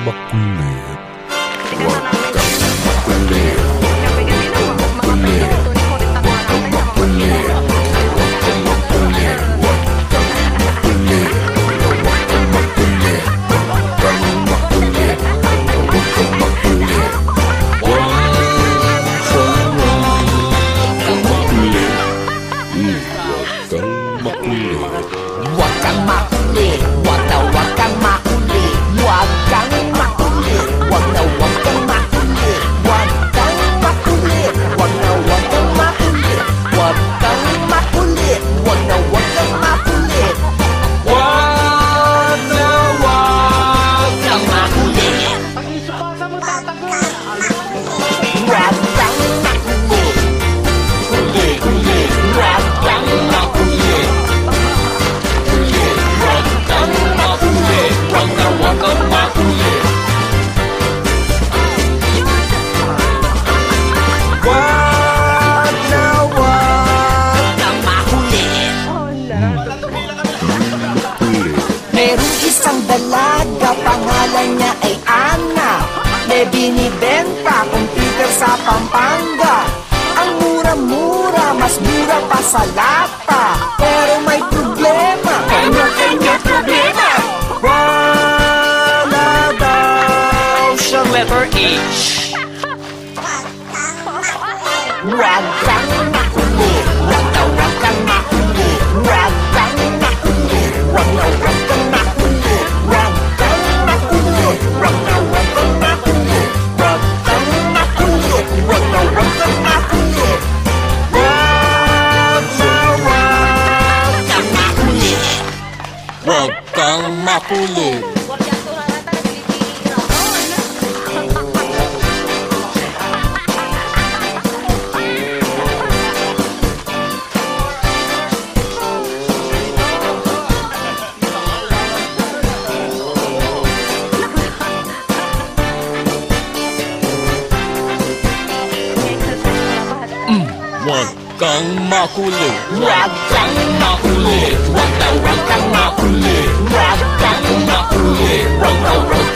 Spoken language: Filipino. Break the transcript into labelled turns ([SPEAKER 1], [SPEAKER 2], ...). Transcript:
[SPEAKER 1] makulit. Huwag kang makulit. Makulit. Makulit. Huwag kang makulit. Huwag kang makulit. Huwag kang makulit. Huwag kang makulit. Huwag kang makulit. Huwag kang makulit.
[SPEAKER 2] Huwag kang makulit. Huwag na huwag kang makulit. Huwag kang makulit. Huwag na huwag kang makulit. Huwag kang makulit. Huwag na huwag kang makulit. Huwag kang makulit. Huwag na huwag kang makulit.
[SPEAKER 1] Huwag na huwag
[SPEAKER 2] Kang makulit. Huwag kang makulit.
[SPEAKER 1] kulit. Kulit.
[SPEAKER 2] Huwag kang makulit.
[SPEAKER 1] Kulit. Huwag kang makulit. Huwag na huwag kang makulit. Huwag na huwag
[SPEAKER 2] Kang makulit.
[SPEAKER 1] kulit.
[SPEAKER 2] Merong isang dalaga, pangalan niya ay Ana. May binibenta computer sa Pampanga. Ang mura-mura, mas mura pa sa lata. Pero may problema, kanya-kanya problema.
[SPEAKER 1] Wala daw siyang letter H.
[SPEAKER 2] Huwag kang makulit. Huwag na huwag kang makulit. Huwag kang makulit. Huwag na huwag kang makulit. Huwag kang makulit. Huwag na huwag kang makulit. Huwag kang makulit. Huwag na huwag kang makulit.
[SPEAKER 1] Wag na wag
[SPEAKER 2] Kang makulit.
[SPEAKER 1] Huwag kang makulit. Huwag kang makulit.
[SPEAKER 2] Huwag kang makulit.
[SPEAKER 1] Huwag na huwag kang makulit.
[SPEAKER 2] Huwag kang makulit.
[SPEAKER 1] Huwag na huwag